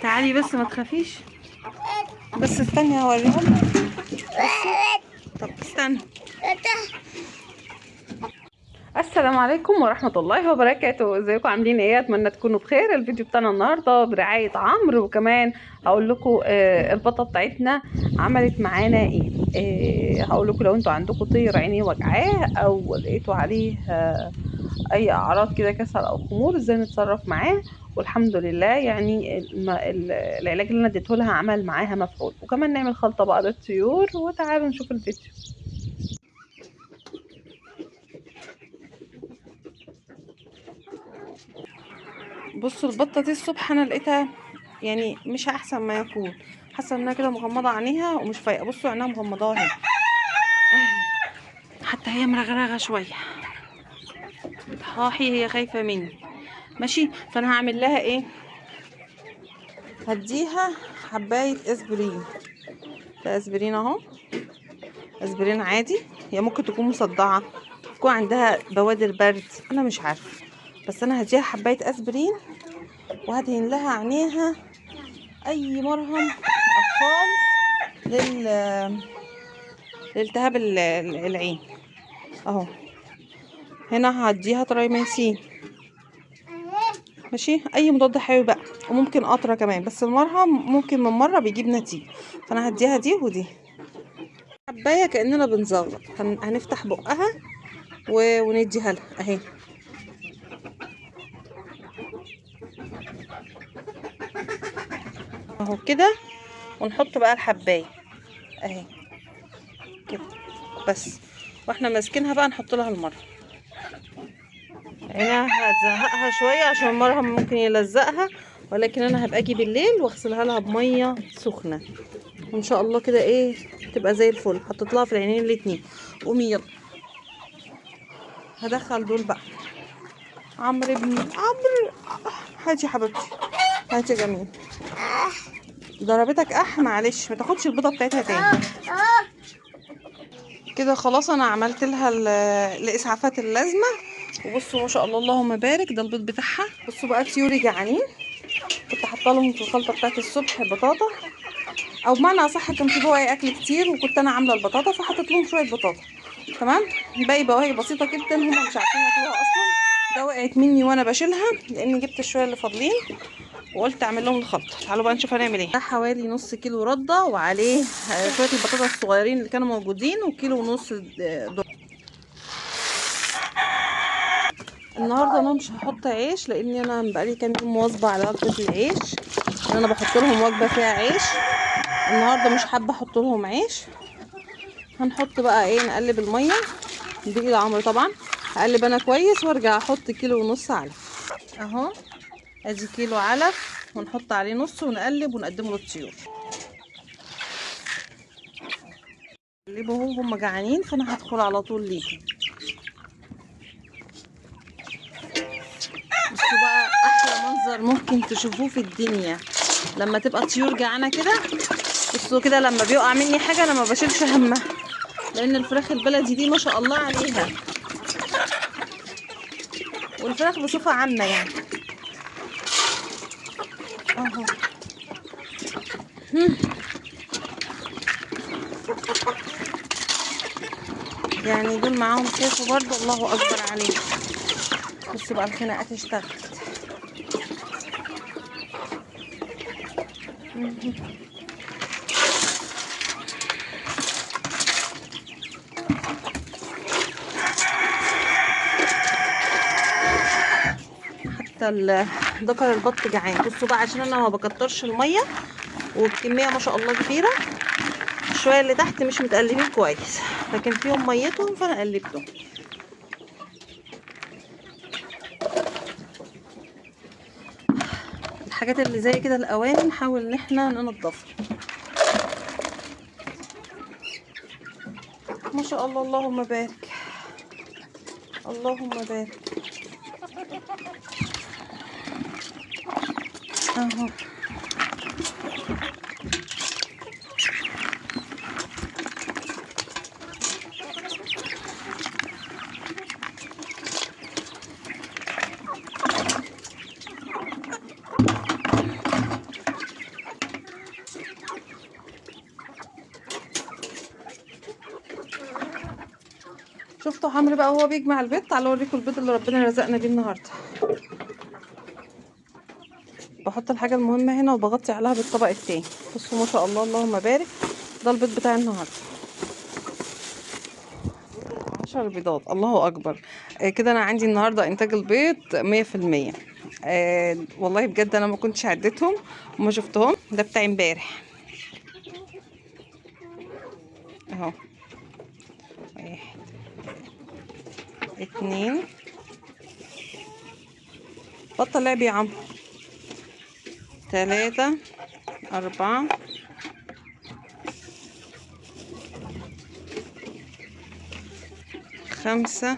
تعالي بس ما تخافيش، بس استني هوريهم. طب استنى. السلام عليكم ورحمة الله وبركاته. ازيكم عاملين ايه؟ اتمنى تكونوا بخير. الفيديو بتاعنا النهارده برعاية عمرو، وكمان هقول لكم البطة بتاعتنا عملت معانا ايه. هقول لكم لو انتوا عندكم طير عينيه وجعاه او لقيتوا عليه اي اعراض كده، كسل او خمور، ازاي نتصرف معاه. والحمد لله يعني العلاج اللي انا اديته لها عمل معاها مفعول. وكمان نعمل خلطة بقى للطيور، وتعالوا نشوف الفيديو. بصوا البطة دي الصبح انا لقيتها يعني مش احسن ما يكون. حاسه انها كده مغمضه عينيها ومش فايقه. بصوا عينها مغمضه اهي، حتى هي مرغرغه شويه. بتحاحي، هي خايفه مني. ماشي، فانا هعمل لها ايه؟ هديها حبايه اسبرين. ده اسبرين اهو، اسبرين عادي. هي ممكن تكون مصدعه، تكون عندها بوادر برد، انا مش عارفه. بس انا هديها حبايه اسبرين، وهدهن لها عينيها اي مرهم اطفال لالتهاب العين اهو. هنا هديها ترايميسين، ماشي، اي مضاد حيوي بقى، وممكن قطره كمان، بس المرهم ممكن من مره بيجيب نتيجه. فانا هديها دي ودي حبايه كاننا بنزغط. هنفتح بقها ونديها لها اهي اهو كده. ونحط بقى الحبايه اهي كده بس. واحنا ماسكينها بقى نحط لها المرهم. هنا هتزهقها شويه عشان المرهم ممكن يلزقها، ولكن انا هبقى اجي بالليل واغسلها لها بميه سخنه، وان شاء الله كده ايه تبقى زي الفل. حطيت لها في العينين الاتنين. قومي يلا، هدخل دول بقى. عمرو ابني، عمرو، هاتي يا حبيبتي، هاتي يا جميل. ضربتك معلش، ما تاخدش البيضه بتاعتها تاني. كده خلاص انا عملت لها الاسعافات اللازمه. وبصوا ما شاء الله اللهم بارك، ده البيض بتاعها. بصوا بقى طيوري جعانين، كنت حاطه لهم في الخلطه بتاعت الصبح بطاطا، او بمعنى اصح كان في بواقي اكل كتير، وكنت انا عامله البطاطا فحطيت لهم شويه بطاطا. تمام، باقي بواقي بسيطه جدا هم مش عارفين ياكلوها اصلا. ده وقعت مني وانا بشيلها لاني جبت الشويه اللي فاضلين وقلت اعمل لهم الخلطه. تعالوا بقى نشوف هنعمل ايه. ده حوالي نص كيلو رده، وعليه شويه البطاطا الصغيرين اللي كانوا موجودين، وكيلو ونص ذره. النهارده انا مش هحط عيش، لاني انا بقالي كام يوم مواظبه على وجبه العيش، ان انا بحط لهم وجبه فيها عيش. النهارده مش حابه احط لهم عيش. هنحط بقى ايه، نقلب الميه بايد عمرو طبعا. هقلب انا كويس وارجع احط كيلو ونص علف اهو. ادي كيلو علف، ونحط عليه نص ونقلب ونقدمه للطيور. قلبهم، هم جعانين فانا هدخل على طول ليهم. بصوا بقى احلى منظر ممكن تشوفوه في الدنيا لما تبقى طيور جعانه كده. بصوا كده لما بيقع مني حاجه انا ما بشيلش همها، لان الفراخ البلدي دي ما شاء الله عليها، والفراخ بصفه عامه يعني اهو. يعني دول معاهم كيف برضه، الله اكبر عليهم. بصوا بقى الخناقات اشتغلت. حتى ذكر البط جعان. بصوا بقى عشان انا ما بكترش الميه، وبكميه ما شاء الله كبيره، الشويه اللي تحت مش متقلبين كويس، لكن فيهم ميتهم فانا قلبتهم. الحاجات اللي زي كده الاواني نحاول ان احنا ننضفها. ما شاء الله اللهم بارك، اللهم بارك اهو. مفتوح عمرو بقى وهو بيجمع البيض. تعالوا اوريكم البيض اللي ربنا رزقنا بيه النهارده. بحط الحاجه المهمه هنا وبغطي عليها بالطبق التاني. بصوا ما شاء الله اللهم بارك، ده البيض بتاع النهارده 10 بيضات، الله اكبر. كده انا عندي النهارده انتاج البيض 100%. والله بجد انا ما كنتش عديتهم وما شفتهم. ده بتاع امبارح اهو. 1 2 بطل لعب يا عمرو. 3 4 5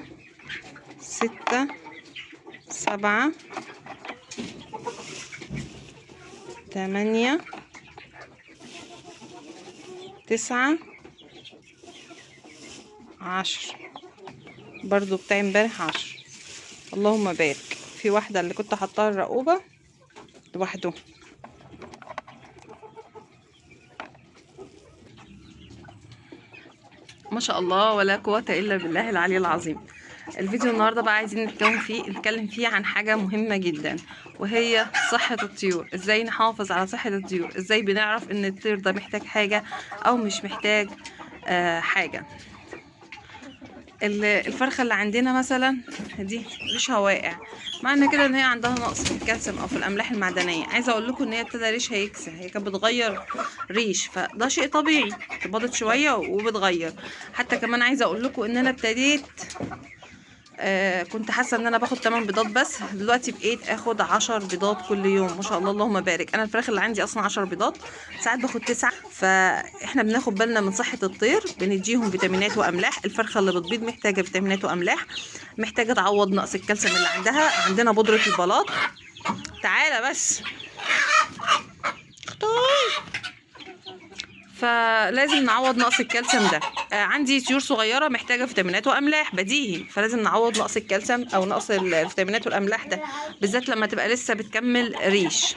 6 7 8 9 10. برضو بتاع امبارح 10. اللهم بارك. في واحدة اللي كنت حطاها الرقوبة لوحده. ما شاء الله ولا قوة الا بالله العلي العظيم. الفيديو النهارده بقى عايزين نتكلم فيه عن حاجة مهمة جدا، وهي صحة الطيور. ازاي نحافظ على صحة الطيور، ازاي بنعرف ان الطير ده محتاج حاجة او مش محتاج حاجة. الفرخة اللي عندنا مثلا دي ريشها واقع، معنى كده ان هي عندها نقص في الكالسيوم او في الاملاح المعدنيه. عايزه اقول لكم ان هي ابتدى ريشها يكسر، هي كانت بتغير ريش، فده شيء طبيعي، باضت شويه وبتغير. حتى كمان عايزه اقول لكم ان انا ابتديت كنت حاسه ان انا باخد 8 بيضات بس، دلوقتي بقيت اخد 10 بيضات كل يوم ما شاء الله اللهم بارك. انا الفراخ اللي عندي اصلا 10 بيضات، ساعات باخد 9. فاحنا بناخد بالنا من صحه الطير، بنديهم فيتامينات واملاح. الفرخه اللي بتبيض محتاجه فيتامينات واملاح، محتاجه تعوض نقص الكالسيوم اللي عندها. عندنا بودره البلاط. تعالى بس. فلازم نعوض نقص الكالسيوم ده. عندي طيور صغيره محتاجه فيتامينات واملاح بديهي، فلازم نعوض نقص الكالسيوم او نقص الفيتامينات والاملاح ده، بالذات لما تبقى لسه بتكمل ريش.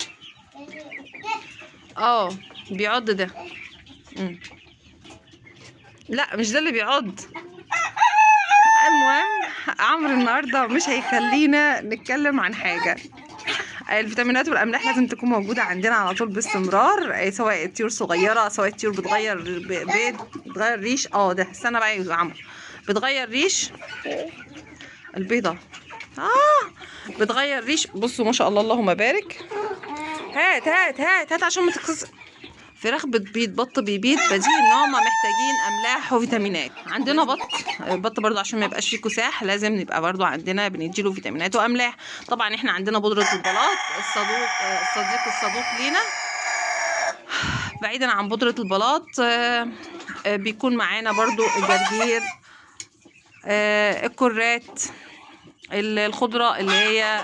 بيعض ده. لا مش ده اللي بيعض. المهم عمرو النهارده مش هيخلينا نتكلم عن حاجه. الفيتامينات والاملاح لازم تكون موجوده عندنا على طول باستمرار، سواء الطيور صغيره، سواء الطيور بتغير بيض، بتغير ريش. ده استنى بقى يا عمرو. بتغير ريش البيضه. بتغير ريش. بصوا ما شاء الله اللهم بارك. هات هات هات هات عشان ما تكسر. فراخ بتبيض، بط بيبيض، بديهي ان هما محتاجين املاح وفيتامينات. عندنا بط برضو عشان ما يبقاش فيه كساح، لازم نبقى برضو عندنا بنديله فيتامينات واملاح. طبعا احنا عندنا بودره البلاط، الصديق لينا. بعيدا عن بودره البلاط بيكون معانا برضو الجرجير، الكرات، الخضرة اللي هي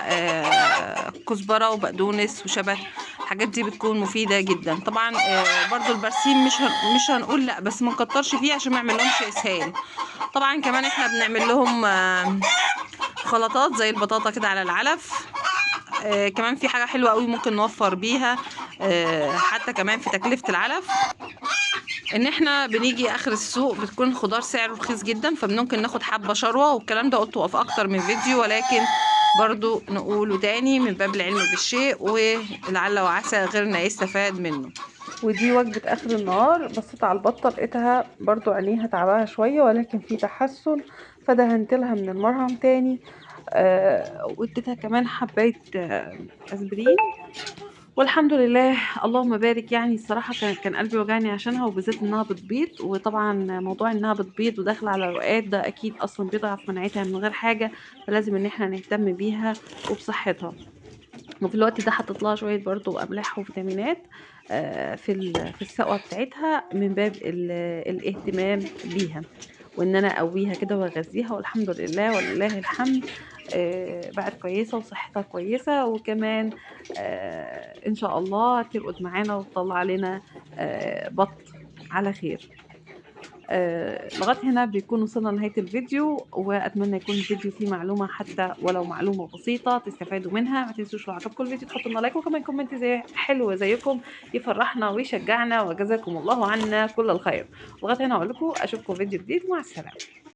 كزبرة وبقدونس وشبت. الحاجات دي بتكون مفيدة جدا. طبعا برضو البرسيم مش هنقول لا، بس ما نكترش فيه عشان ما يعملهمش اسهال. طبعا كمان احنا بنعمل لهم خلطات زي البطاطا كده على العلف. كمان في حاجة حلوة قوي ممكن نوفر بيها حتى كمان في تكلفة العلف، ان احنا بنيجي اخر السوق بتكون الخضار سعره رخيص جدا، فممكن ناخد حبه شروه. والكلام ده قلته في اكتر من فيديو، ولكن برضو نقوله تاني من باب العلم بالشيء، ولعل وعسى غيرنا يستفاد منه. ودي وجبه اخر النهار. بصيت على البطه لقيتها برضو عينيها تعبها شويه، ولكن في تحسن، فدهنتلها من المرهم تاني. واديتها كمان حبايه اسبرين، والحمد لله اللهم بارك. يعني الصراحة كان قلبي وجعني عشانها، وبالذات انها بتبيض. وطبعا موضوع انها بتبيض وداخلة على رقاد ده اكيد اصلا بيضعف مناعتها من غير حاجة، فلازم ان احنا نهتم بيها وبصحتها. وفي الوقت ده حطيت لها شوية برضو املاح وفيتامينات في السقوة بتاعتها، من باب الاهتمام بيها، وان انا اقويها كده واغذيها. والحمد لله ولله الحمد بقت كويسه وصحتها كويسه. وكمان ان شاء الله ترقد معانا وتطلع لنا بط على خير. لغايه هنا بيكون وصلنا لنهايه الفيديو، واتمنى يكون الفيديو فيه معلومه حتى ولو معلومه بسيطه تستفادوا منها. ما تنسوش لو عجبكم الفيديو تحطوا لنا لايك، وكمان كومنت زي حلو زيكم يفرحنا ويشجعنا، وجزاكم الله عنا كل الخير. لغايه هنا اقول لكم اشوفكم فيديو جديد، مع السلامه.